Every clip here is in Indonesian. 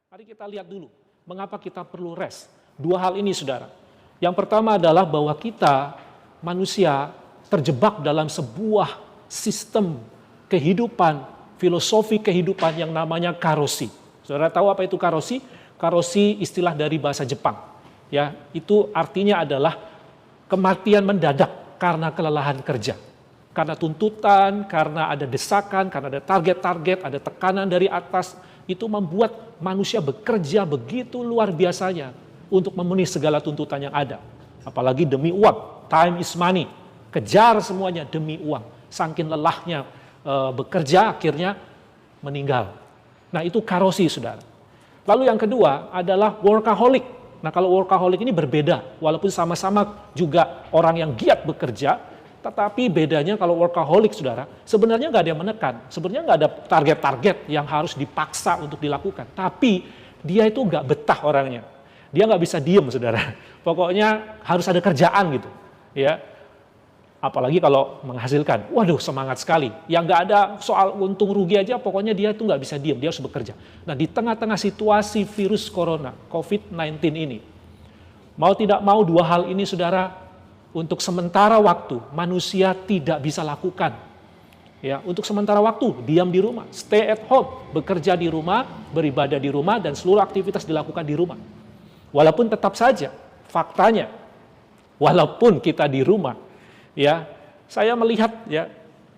Mari kita lihat dulu, mengapa kita perlu rest. Dua hal ini, saudara. Yang pertama adalah bahwa kita, manusia, terjebak dalam sebuah sistem kehidupan, filosofi kehidupan yang namanya karosi. Saudara tahu apa itu karosi? Karosi istilah dari bahasa Jepang. Ya, itu artinya adalah kematian mendadak karena kelelahan kerja. Karena tuntutan, karena ada desakan, karena ada target-target, ada tekanan dari atas, itu membuat manusia bekerja begitu luar biasanya untuk memenuhi segala tuntutan yang ada. Apalagi demi uang, time is money, kejar semuanya demi uang. Saking lelahnya bekerja akhirnya meninggal. Nah itu karosi, saudara. Lalu yang kedua adalah workaholic. Nah kalau workaholic ini berbeda, walaupun sama-sama juga orang yang giat bekerja, tetapi bedanya kalau workaholic, saudara, sebenarnya nggak ada yang menekan. Sebenarnya nggak ada target-target yang harus dipaksa untuk dilakukan. Tapi dia itu nggak betah orangnya. Dia nggak bisa diem, saudara. Pokoknya harus ada kerjaan gitu. Ya, apalagi kalau menghasilkan. Waduh, semangat sekali. Yang nggak ada soal untung rugi aja, pokoknya dia tuh nggak bisa diem. Dia harus bekerja. Nah, di tengah-tengah situasi virus corona, COVID-19 ini, mau tidak mau dua hal ini, saudara, untuk sementara waktu manusia tidak bisa lakukan. Ya, untuk sementara waktu diam di rumah, stay at home, bekerja di rumah, beribadah di rumah dan seluruh aktivitas dilakukan di rumah. Walaupun tetap saja faktanya walaupun kita di rumah, ya, saya melihat ya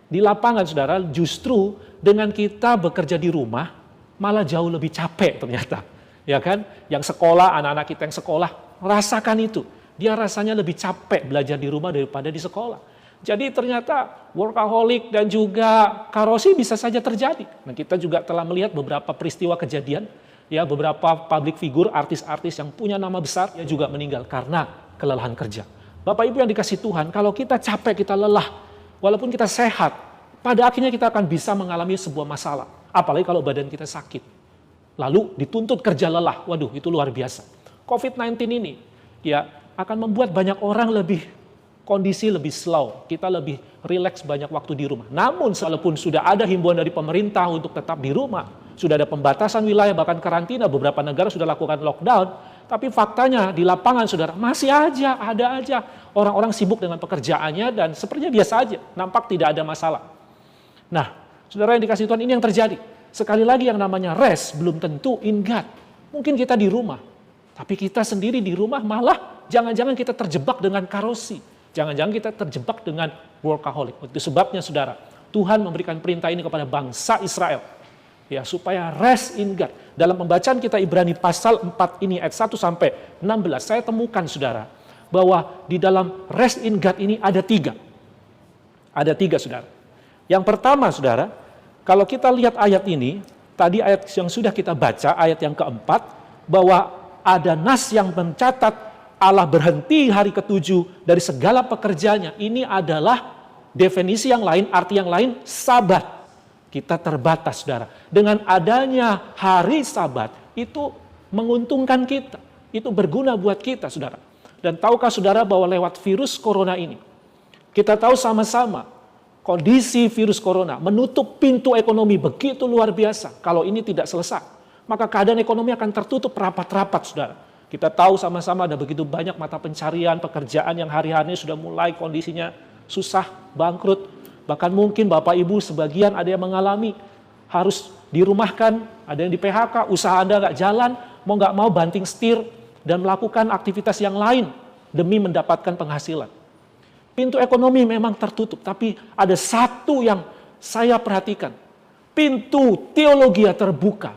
di lapangan, saudara, justru dengan kita bekerja di rumah malah jauh lebih capek ternyata. Ya kan? Yang sekolah, anak-anak kita yang sekolah rasakan itu. Dia rasanya lebih capek belajar di rumah daripada di sekolah. Jadi ternyata workaholic dan juga karosi bisa saja terjadi. Nah, kita juga telah melihat beberapa peristiwa kejadian, ya, beberapa public figure, artis-artis yang punya nama besar, ya juga meninggal karena kelelahan kerja. Bapak Ibu yang dikasih Tuhan, kalau kita capek, kita lelah, walaupun kita sehat, pada akhirnya kita akan bisa mengalami sebuah masalah. Apalagi kalau badan kita sakit. Lalu dituntut kerja lelah, waduh itu luar biasa. COVID-19 ini, ya, akan membuat banyak orang kondisi lebih slow. Kita lebih rileks banyak waktu di rumah. Namun walaupun sudah ada himbauan dari pemerintah untuk tetap di rumah, sudah ada pembatasan wilayah, bahkan karantina, beberapa negara sudah lakukan lockdown, tapi faktanya di lapangan, saudara, masih ada aja orang-orang sibuk dengan pekerjaannya dan sepertinya biasa aja, nampak tidak ada masalah. Nah, saudara yang dikasih Tuhan, ini yang terjadi. Sekali lagi yang namanya rest belum tentu in God. Mungkin kita di rumah, tapi kita sendiri di rumah malah jangan-jangan kita terjebak dengan karosi. Jangan-jangan kita terjebak dengan workaholic. Itu sebabnya, saudara, Tuhan memberikan perintah ini kepada bangsa Israel. Ya, supaya rest in God. Dalam pembacaan kita Ibrani pasal 4 ini, ayat 1 sampai 16, saya temukan, saudara, bahwa di dalam rest in God ini ada tiga. Ada tiga, saudara. Yang pertama, saudara, kalau kita lihat ayat ini, tadi ayat yang sudah kita baca, ayat yang keempat, bahwa ada nas yang mencatat Allah berhenti hari ke-7 dari segala pekerjaannya. Ini adalah definisi yang lain, arti yang lain, sabat. Kita terbatas, saudara. Dengan adanya hari sabat, itu menguntungkan kita. Itu berguna buat kita, saudara. Dan tahukah, saudara, bahwa lewat virus corona ini, kita tahu sama-sama, kondisi virus corona menutup pintu ekonomi begitu luar biasa. Kalau ini tidak selesai, maka keadaan ekonomi akan tertutup rapat-rapat, saudara. Kita tahu sama-sama ada begitu banyak mata pencarian, pekerjaan yang hari-hari sudah mulai kondisinya susah, bangkrut. Bahkan mungkin Bapak Ibu sebagian ada yang mengalami harus dirumahkan, ada yang di PHK, usaha Anda nggak jalan, mau nggak mau banting setir dan melakukan aktivitas yang lain demi mendapatkan penghasilan. Pintu ekonomi memang tertutup, tapi ada satu yang saya perhatikan. Pintu teologi terbuka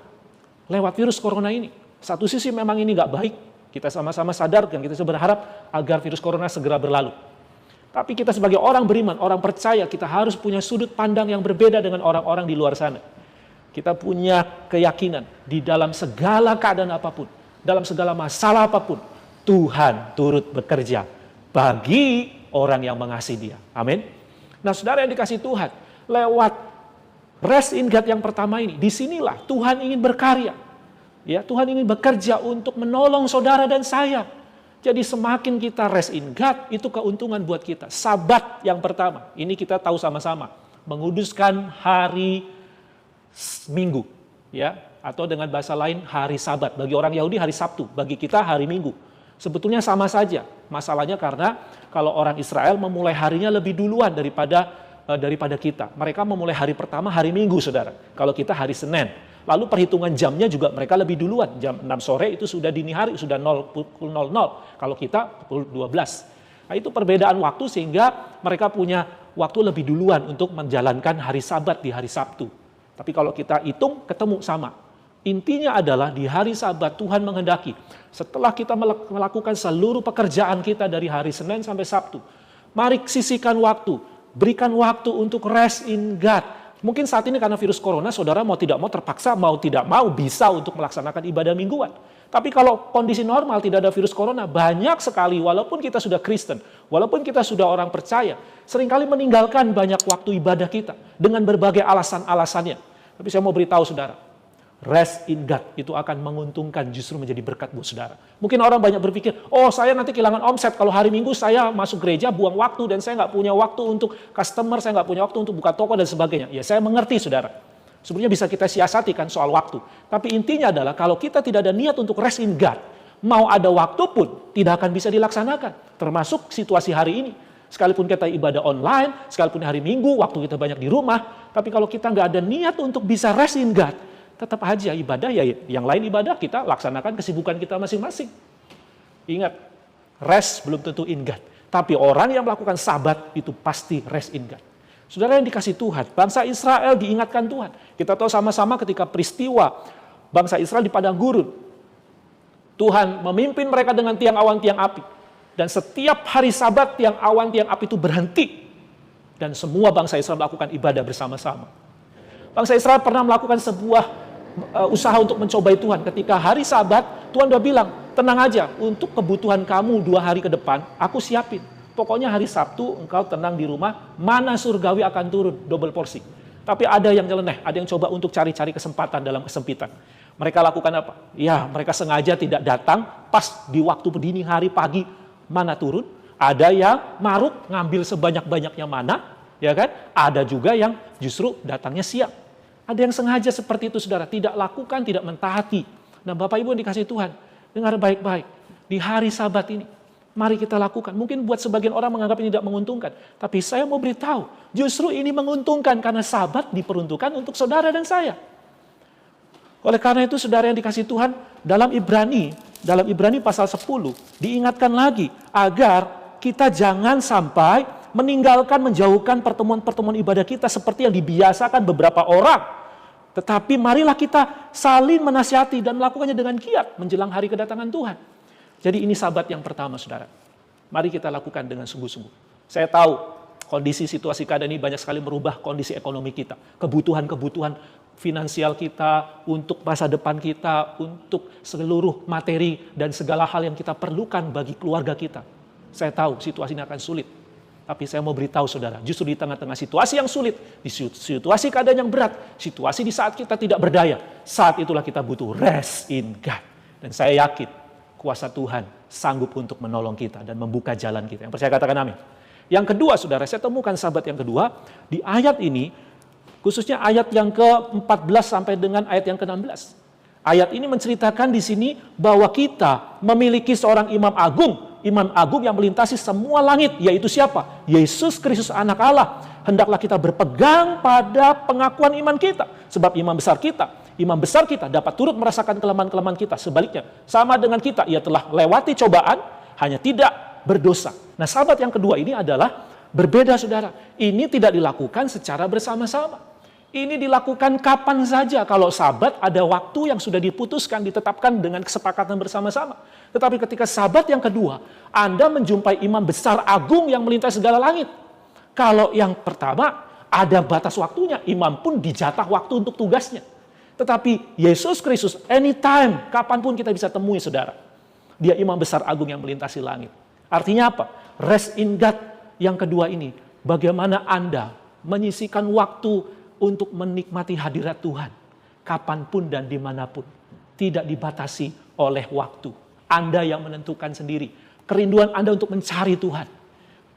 lewat virus corona ini. Satu sisi memang ini nggak baik, kita sama-sama sadar dan kita berharap agar virus corona segera berlalu. Tapi kita sebagai orang beriman, orang percaya, kita harus punya sudut pandang yang berbeda dengan orang-orang di luar sana. Kita punya keyakinan di dalam segala keadaan apapun, dalam segala masalah apapun, Tuhan turut bekerja bagi orang yang mengasihi Dia. Amin. Nah, saudara yang dikasih Tuhan, lewat rest in God yang pertama ini, disinilah Tuhan ingin berkarya. Ya, Tuhan ingin bekerja untuk menolong saudara dan saya. Jadi semakin kita rest in God, itu keuntungan buat kita. Sabat yang pertama, ini kita tahu sama-sama, menguduskan hari Minggu. Ya, Atau dengan bahasa lain hari Sabat. Bagi orang Yahudi hari Sabtu, bagi kita hari Minggu. Sebetulnya sama saja. Masalahnya karena kalau orang Israel memulai harinya lebih duluan daripada kita. Mereka memulai hari pertama hari Minggu, saudara. Kalau kita hari Senin. Lalu perhitungan jamnya juga mereka lebih duluan. Jam 6 sore itu sudah dini hari, sudah pukul 00. Kalau kita pukul 12. Nah, itu perbedaan waktu sehingga mereka punya waktu lebih duluan untuk menjalankan hari Sabat di hari Sabtu. Tapi kalau kita hitung, ketemu sama. Intinya adalah di hari Sabat Tuhan menghendaki. Setelah kita melakukan seluruh pekerjaan kita dari hari Senin sampai Sabtu. Mari sisihkan waktu. Berikan waktu untuk rest in God. Mungkin saat ini karena virus corona, saudara mau tidak mau terpaksa, mau tidak mau bisa untuk melaksanakan ibadah mingguan. Tapi kalau kondisi normal tidak ada virus corona, banyak sekali walaupun kita sudah Kristen, walaupun kita sudah orang percaya, seringkali meninggalkan banyak waktu ibadah kita dengan berbagai alasan-alasannya. Tapi saya mau beritahu saudara, rest in God itu akan menguntungkan, justru menjadi berkat buat saudara. Mungkin orang banyak berpikir, oh saya nanti kehilangan omset kalau hari Minggu saya masuk gereja buang waktu dan saya nggak punya waktu untuk customer, saya nggak punya waktu untuk buka toko dan sebagainya. Ya saya mengerti saudara. Sebenarnya bisa kita siasati kan soal waktu. Tapi intinya adalah kalau kita tidak ada niat untuk rest in God, mau ada waktu pun tidak akan bisa dilaksanakan. Termasuk situasi hari ini. Sekalipun kita ibadah online, sekalipun hari Minggu, waktu kita banyak di rumah. Tapi kalau kita nggak ada niat untuk bisa rest in God, tetap aja ibadah ya yang lain ibadah kita laksanakan kesibukan kita masing-masing. Ingat, rest belum tentu in God. Tapi orang yang melakukan Sabat itu pasti rest in God. Saudara yang dikasih Tuhan, bangsa Israel diingatkan Tuhan. Kita tahu sama-sama ketika peristiwa bangsa Israel di padang gurun. Tuhan memimpin mereka dengan tiang awan, tiang api. Dan setiap hari Sabat tiang awan, tiang api itu berhenti. Dan semua bangsa Israel melakukan ibadah bersama-sama. Bangsa Israel pernah melakukan sebuah usaha untuk mencobai Tuhan. Ketika hari Sabat, Tuhan udah bilang, tenang aja, untuk kebutuhan kamu 2 hari ke depan, aku siapin. Pokoknya hari Sabtu engkau tenang di rumah, mana surgawi akan turun, double porsi. Tapi ada yang nyeleneh, ada yang coba untuk cari-cari kesempatan dalam kesempitan. Mereka lakukan apa? Ya, mereka sengaja tidak datang pas di waktu dini hari pagi, mana turun. Ada yang maruk, ngambil sebanyak-banyaknya mana, ya kan? Ada juga yang justru datangnya siang. Ada yang sengaja seperti itu, saudara. Tidak lakukan, tidak mentaati. Nah, Bapak Ibu yang dikasih Tuhan, dengar baik-baik. Di hari Sabat ini, mari kita lakukan. Mungkin buat sebagian orang menganggap ini tidak menguntungkan. Tapi saya mau beritahu, justru ini menguntungkan karena Sabat diperuntukkan untuk saudara dan saya. Oleh karena itu, saudara yang dikasih Tuhan, dalam Ibrani pasal 10, diingatkan lagi agar kita jangan sampai menjauhkan pertemuan-pertemuan ibadah kita seperti yang dibiasakan beberapa orang. Tetapi marilah kita saling menasihati dan melakukannya dengan giat menjelang hari kedatangan Tuhan. Jadi ini Sabat yang pertama, saudara. Mari kita lakukan dengan sungguh-sungguh. Saya tahu kondisi situasi keadaan ini banyak sekali merubah kondisi ekonomi kita. Kebutuhan-kebutuhan finansial kita, untuk masa depan kita, untuk seluruh materi dan segala hal yang kita perlukan bagi keluarga kita. Saya tahu situasi ini akan sulit. Tapi saya mau beritahu saudara, justru di tengah-tengah situasi yang sulit, di situasi keadaan yang berat, situasi di saat kita tidak berdaya, saat itulah kita butuh rest in God. Dan saya yakin kuasa Tuhan sanggup untuk menolong kita dan membuka jalan kita. Yang percaya katakan amin. Yang kedua, saudara, saya temukan Sabat yang kedua di ayat ini, khususnya ayat yang ke-14 sampai dengan ayat yang ke-16. Ayat ini menceritakan di sini bahwa kita memiliki seorang imam agung yang melintasi semua langit, yaitu siapa? Yesus Kristus anak Allah. Hendaklah kita berpegang pada pengakuan iman kita, sebab imam besar kita dapat turut merasakan kelemahan-kelemahan kita. Sebaliknya, sama dengan kita, ia telah lewati cobaan, hanya tidak berdosa. Nah, Sabat yang kedua ini adalah berbeda, saudara. Ini tidak dilakukan secara bersama-sama. Ini dilakukan kapan saja. Kalau Sabat ada waktu yang sudah diputuskan, ditetapkan dengan kesepakatan bersama-sama. Tetapi ketika Sabat yang kedua, Anda menjumpai imam besar agung yang melintasi segala langit. Kalau yang pertama, ada batas waktunya. Imam pun dijatah waktu untuk tugasnya. Tetapi Yesus Kristus, anytime, kapanpun kita bisa temui, saudara. Dia imam besar agung yang melintasi langit. Artinya apa? Rest in God yang kedua ini. Bagaimana Anda menyisihkan waktu untuk menikmati hadirat Tuhan. Kapanpun dan dimanapun. Tidak dibatasi oleh waktu. Anda yang menentukan sendiri. Kerinduan Anda untuk mencari Tuhan.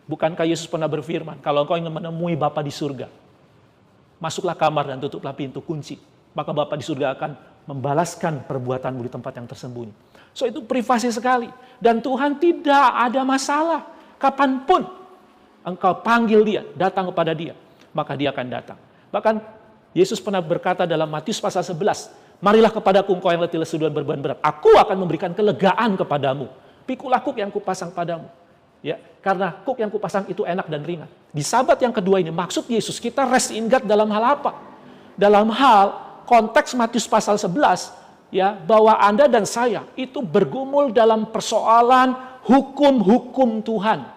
Bukankah Yesus pernah berfirman, kalau engkau ingin menemui Bapa di surga, masuklah kamar dan tutuplah pintu kunci. maka Bapa di surga akan membalaskan perbuatanmu di tempat yang tersembunyi. So itu privasi sekali. Dan Tuhan tidak ada masalah. Kapanpun engkau panggil dia, datang kepada dia, maka dia akan datang. Bahkan Yesus pernah berkata dalam Matius pasal 11, marilah kepadaku engkau yang letih lesu dan beban berat. Aku akan memberikan kelegaan kepadamu. Pikulah kuk yang kupasang padamu. Ya, karena kuk yang kupasang itu enak dan ringan. Di Sabat yang kedua ini, maksud Yesus kita rest in God dalam hal apa? Dalam hal konteks Matius pasal 11, ya, bahwa Anda dan saya itu bergumul dalam persoalan hukum-hukum Tuhan.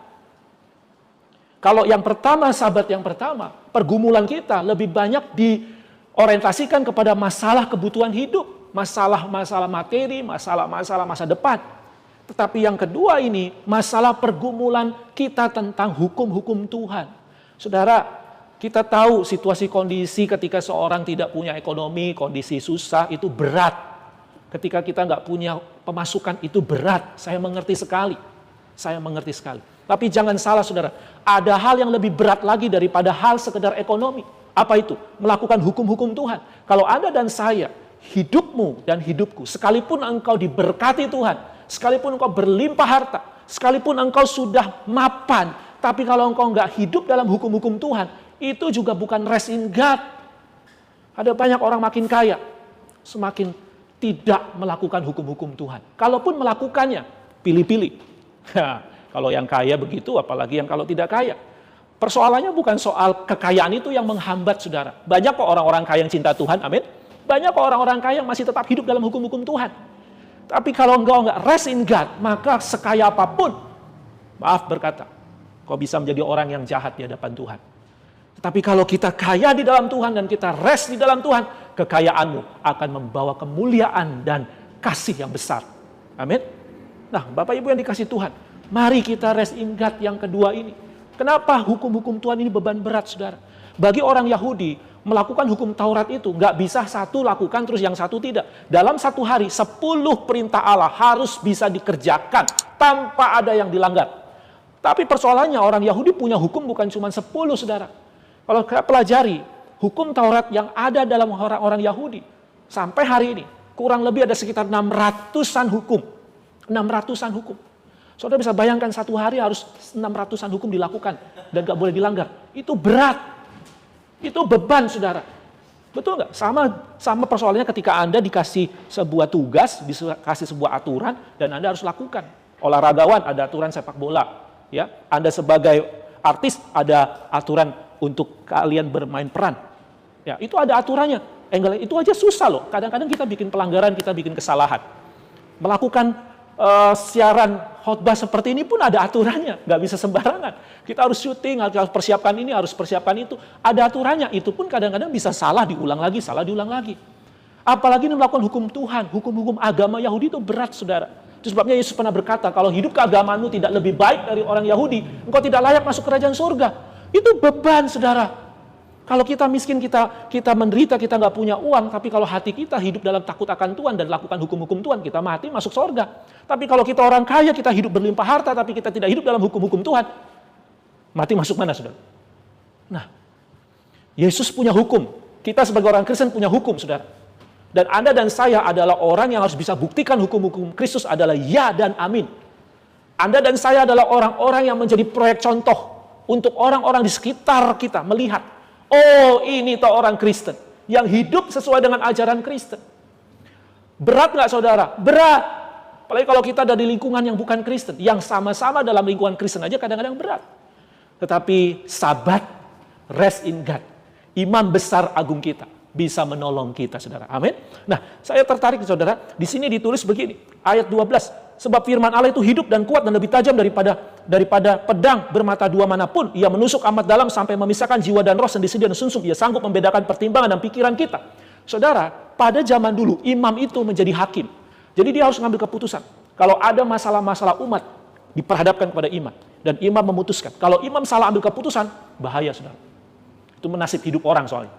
Kalau yang pertama, Sabat yang pertama, pergumulan kita lebih banyak diorientasikan kepada masalah kebutuhan hidup, masalah-masalah materi, masalah-masalah masa depan. Tetapi yang kedua ini, masalah pergumulan kita tentang hukum-hukum Tuhan. Saudara, kita tahu situasi kondisi ketika seorang tidak punya ekonomi, kondisi susah, itu berat. Ketika kita nggak punya pemasukan, itu berat. Saya mengerti sekali. Saya mengerti sekali. Tapi jangan salah saudara, ada hal yang lebih berat lagi daripada hal sekedar ekonomi. Apa itu? Melakukan hukum-hukum Tuhan. Kalau Anda dan saya, hidupmu dan hidupku, sekalipun engkau diberkati Tuhan, sekalipun engkau berlimpah harta, sekalipun engkau sudah mapan, tapi kalau engkau nggak hidup dalam hukum-hukum Tuhan, itu juga bukan rest in God. Ada banyak orang makin kaya, semakin tidak melakukan hukum-hukum Tuhan. Kalaupun melakukannya, pilih-pilih. Kalau yang kaya begitu, apalagi yang kalau tidak kaya. Persoalannya bukan soal kekayaan itu yang menghambat saudara. Banyak kok orang-orang kaya yang cinta Tuhan, amin. Banyak kok orang-orang kaya yang masih tetap hidup dalam hukum-hukum Tuhan. Tapi kalau engkau nggak rest in God, maka sekaya apapun, maaf berkata, kau bisa menjadi orang yang jahat di hadapan Tuhan. Tetapi kalau kita kaya di dalam Tuhan dan kita rest di dalam Tuhan, kekayaanmu akan membawa kemuliaan dan kasih yang besar. Amin. Nah, Bapak Ibu yang dikasih Tuhan, mari kita rest in God yang kedua ini. Kenapa hukum-hukum Tuhan ini beban berat, saudara? Bagi orang Yahudi, melakukan hukum Taurat itu nggak bisa satu lakukan terus yang satu tidak. Dalam satu hari 10 perintah Allah harus bisa dikerjakan tanpa ada yang dilanggar. Tapi persoalannya orang Yahudi punya hukum bukan cuma 10 saudara. Kalau kita pelajari hukum Taurat yang ada dalam orang-orang Yahudi sampai hari ini kurang lebih ada sekitar 600-an hukum. 600-an hukum. Saudara bisa bayangkan satu hari harus 600-an hukum dilakukan dan gak boleh dilanggar. Itu berat. Itu beban saudara. Betul nggak? Sama persoalannya ketika Anda dikasih sebuah tugas, dikasih sebuah aturan, dan Anda harus lakukan. Olahragawan ada aturan sepak bola. Ya, Anda sebagai artis ada aturan untuk kalian bermain peran. Ya, itu ada aturannya. Itu aja susah loh. Kadang-kadang kita bikin pelanggaran, kita bikin kesalahan. Melakukan siaran khotbah seperti ini pun ada aturannya, nggak bisa sembarangan. Kita harus syuting, harus persiapkan ini, harus persiapkan itu. Ada aturannya, itu pun kadang-kadang bisa salah diulang lagi. Apalagi melakukan hukum Tuhan, hukum-hukum agama Yahudi itu berat, saudara. Itu sebabnya Yesus pernah berkata, kalau hidup keagamaanmu tidak lebih baik dari orang Yahudi, engkau tidak layak masuk kerajaan surga. Itu beban, saudara. Kalau kita miskin, kita menderita, kita nggak punya uang, tapi kalau hati kita hidup dalam takut akan Tuhan dan lakukan hukum-hukum Tuhan, kita mati masuk surga. Tapi kalau kita orang kaya, kita hidup berlimpah harta, tapi kita tidak hidup dalam hukum-hukum Tuhan, mati masuk mana, saudara? Nah, Yesus punya hukum. Kita sebagai orang Kristen punya hukum, saudara. Dan Anda dan saya adalah orang yang harus bisa buktikan hukum-hukum Kristus adalah ya dan amin. Anda dan saya adalah orang-orang yang menjadi proyek contoh untuk orang-orang di sekitar kita melihat, oh ini toh orang Kristen yang hidup sesuai dengan ajaran Kristen. Berat nggak saudara? Berat. Apalagi kalau kita ada di lingkungan yang bukan Kristen, yang sama-sama dalam lingkungan Kristen aja kadang-kadang berat. Tetapi Sabat, rest in God, imam besar agung kita bisa menolong kita, saudara. Amin. Nah, saya tertarik saudara, di sini ditulis begini, ayat 12, sebab firman Allah itu hidup dan kuat dan lebih tajam daripada pedang bermata dua manapun. Ia menusuk amat dalam sampai memisahkan jiwa dan roh, sendi-sendi dan sumsum. Ia sanggup membedakan pertimbangan dan pikiran kita. Saudara, pada zaman dulu imam itu menjadi hakim. Jadi dia harus mengambil keputusan. Kalau ada masalah-masalah umat, diperhadapkan kepada imam. Dan imam memutuskan. Kalau imam salah ambil keputusan, bahaya saudara. Itu menasib hidup orang soalnya.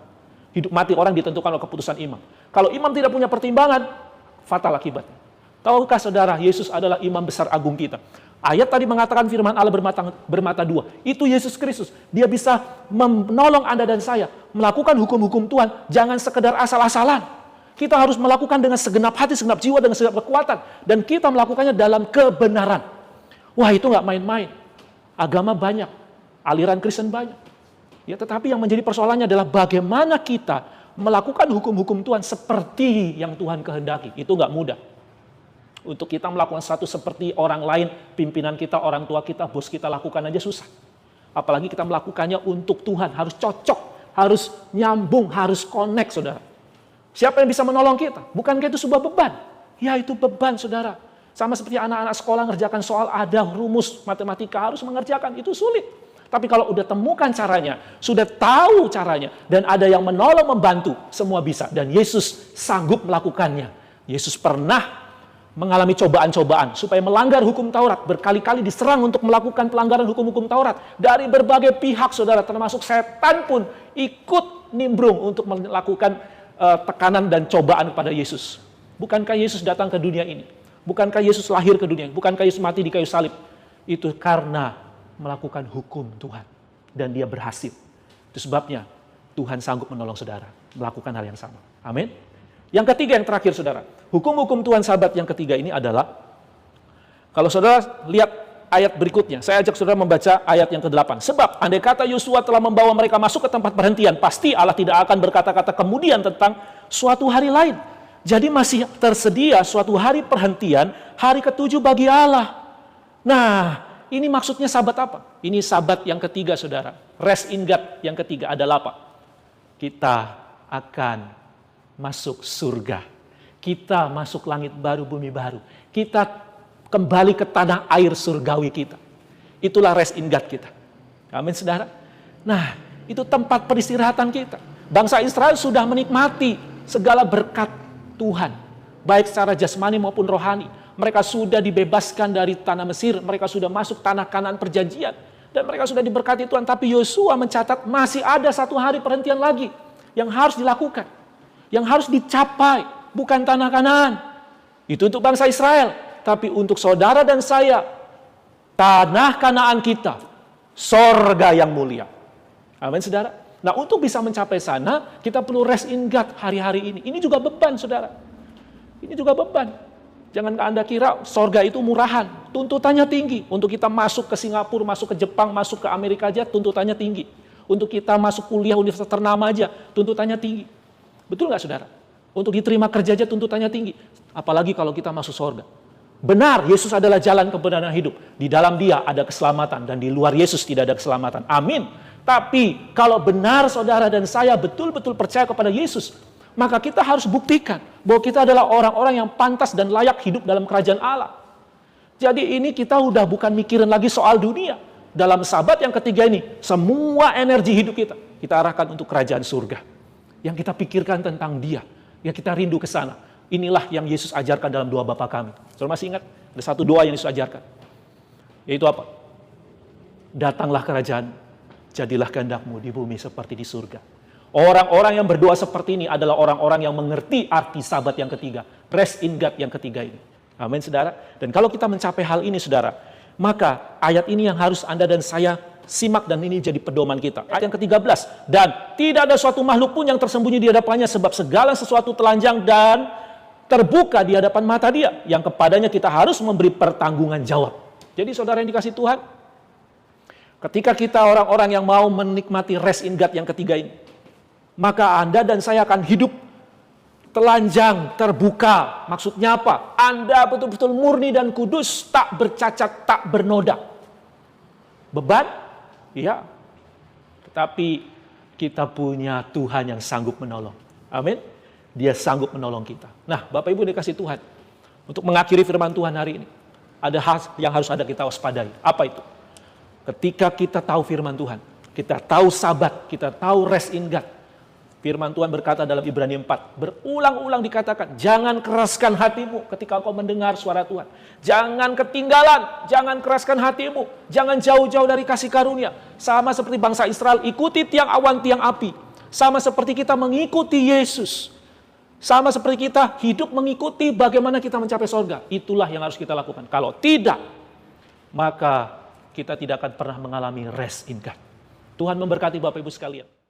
Hidup mati orang ditentukan oleh keputusan imam. Kalau imam tidak punya pertimbangan, fatal akibatnya. Tahukah saudara, Yesus adalah imam besar agung kita. Ayat tadi mengatakan firman Allah bermata dua. Itu Yesus Kristus. Dia bisa menolong Anda dan saya melakukan hukum-hukum Tuhan. Jangan sekedar asal-asalan. Kita harus melakukan dengan segenap hati, segenap jiwa, dengan segenap kekuatan. Dan kita melakukannya dalam kebenaran. Wah, itu nggak main-main. Agama banyak, aliran Kristen banyak. Ya, tetapi yang menjadi persoalannya adalah bagaimana kita melakukan hukum-hukum Tuhan seperti yang Tuhan kehendaki. Itu nggak mudah. Untuk kita melakukan sesuatu seperti orang lain, pimpinan kita, orang tua kita, bos kita lakukan aja susah. Apalagi kita melakukannya untuk Tuhan, harus cocok, harus nyambung, harus connect, saudara. Siapa yang bisa menolong kita? Bukankah itu sebuah beban? Ya, itu beban, saudara. Sama seperti anak-anak sekolah ngerjakan soal ada rumus matematika, harus mengerjakan, itu sulit. Tapi kalau udah temukan caranya, sudah tahu caranya, dan ada yang menolong, membantu, semua bisa. Dan Yesus sanggup melakukannya. Yesus pernah mengalami cobaan-cobaan supaya melanggar hukum Taurat. Berkali-kali diserang untuk melakukan pelanggaran hukum-hukum Taurat. Dari berbagai pihak, saudara, termasuk setan pun ikut nimbrung untuk melakukan tekanan dan cobaan kepada Yesus. Bukankah Yesus datang ke dunia ini? Bukankah Yesus lahir ke dunia ini? Bukankah Yesus mati di kayu salib? Itu karena melakukan hukum Tuhan. Dan dia berhasil. Itu sebabnya Tuhan sanggup menolong saudara melakukan hal yang sama. Amin. Yang ketiga, yang terakhir, saudara. Hukum-hukum Tuhan, sahabat, yang ketiga ini adalah, kalau saudara lihat ayat berikutnya, saya ajak saudara membaca ayat yang ke-8. Sebab andai kata Yosua telah membawa mereka masuk ke tempat perhentian, pasti Allah tidak akan berkata-kata kemudian tentang suatu hari lain. Jadi masih tersedia suatu hari perhentian, hari ke-7 bagi Allah. Nah, ini maksudnya sabat apa? Ini sabat yang ketiga, saudara. Rest in God yang ketiga adalah apa? Kita akan masuk surga. Kita masuk langit baru, bumi baru. Kita kembali ke tanah air surgawi kita. Itulah rest in God kita. Amin, saudara. Nah, itu tempat peristirahatan kita. Bangsa Israel sudah menikmati segala berkat Tuhan, baik secara jasmani maupun rohani. Mereka sudah dibebaskan dari tanah Mesir, mereka sudah masuk tanah Kanaan perjanjian, dan mereka sudah diberkati Tuhan. Tapi Yosua mencatat masih ada satu hari perhentian lagi yang harus dilakukan, yang harus dicapai, bukan tanah Kanaan. Itu untuk bangsa Israel, tapi untuk saudara dan saya, tanah Kanaan kita, sorga yang mulia. Amin, saudara. Nah, untuk bisa mencapai sana, kita perlu rest in God hari-hari ini. Ini juga beban, saudara. Ini juga beban. Jangan Anda kira sorga itu murahan. Tuntutannya tinggi. Untuk kita masuk ke Singapura, masuk ke Jepang, masuk ke Amerika aja, tuntutannya tinggi. Untuk kita masuk kuliah universitas ternama aja, tuntutannya tinggi. Betul nggak, saudara? Untuk diterima kerja aja tuntutannya tinggi. Apalagi kalau kita masuk sorga. Benar, Yesus adalah jalan kebenaran hidup. Di dalam Dia ada keselamatan, dan di luar Yesus tidak ada keselamatan. Amin. Tapi kalau benar saudara dan saya betul-betul percaya kepada Yesus, maka kita harus buktikan bahwa kita adalah orang-orang yang pantas dan layak hidup dalam kerajaan Allah. Jadi ini kita udah bukan mikirin lagi soal dunia. Dalam sabat yang ketiga ini, semua energi hidup kita arahkan untuk kerajaan surga. Yang kita pikirkan tentang Dia, yang kita rindu ke sana. Inilah yang Yesus ajarkan dalam doa Bapa kami. Saudara masih ingat? Ada satu doa yang Yesus ajarkan. Yaitu apa? Datanglah kerajaan, jadilah kehendak-Mu di bumi seperti di surga. Orang-orang yang berdoa seperti ini adalah orang-orang yang mengerti arti sabat yang ketiga. Rest in God yang ketiga ini. Amin, saudara. Dan kalau kita mencapai hal ini, saudara, maka ayat ini yang harus Anda dan saya simak, dan ini jadi pedoman kita. Ayat yang ke-13. Dan tidak ada suatu makhluk pun yang tersembunyi di hadapannya, sebab segala sesuatu telanjang dan terbuka di hadapan mata Dia, yang kepadanya kita harus memberi pertanggungan jawab. Jadi saudara yang dikasih Tuhan, ketika kita orang-orang yang mau menikmati rest in God yang ketiga ini, maka Anda dan saya akan hidup telanjang, terbuka. Maksudnya apa? Anda betul-betul murni dan kudus, tak bercacat, tak bernoda. Beban? Iya. Tetapi kita punya Tuhan yang sanggup menolong. Amin. Dia sanggup menolong kita. Nah, Bapak Ibu dikasih Tuhan, untuk mengakhiri firman Tuhan hari ini, ada hal yang harus ada kita waspadai. Apa itu? Ketika kita tahu firman Tuhan, kita tahu sabat, kita tahu rest in God. Firman Tuhan berkata dalam Ibrani 4, berulang-ulang dikatakan, jangan keraskan hatimu ketika kau mendengar suara Tuhan. Jangan ketinggalan, jangan keraskan hatimu, jangan jauh-jauh dari kasih karunia. Sama seperti bangsa Israel, ikuti tiang awan, tiang api. Sama seperti kita mengikuti Yesus. Sama seperti kita hidup mengikuti bagaimana kita mencapai surga. Itulah yang harus kita lakukan. Kalau tidak, maka kita tidak akan pernah mengalami rest in God. Tuhan memberkati Bapak Ibu sekalian.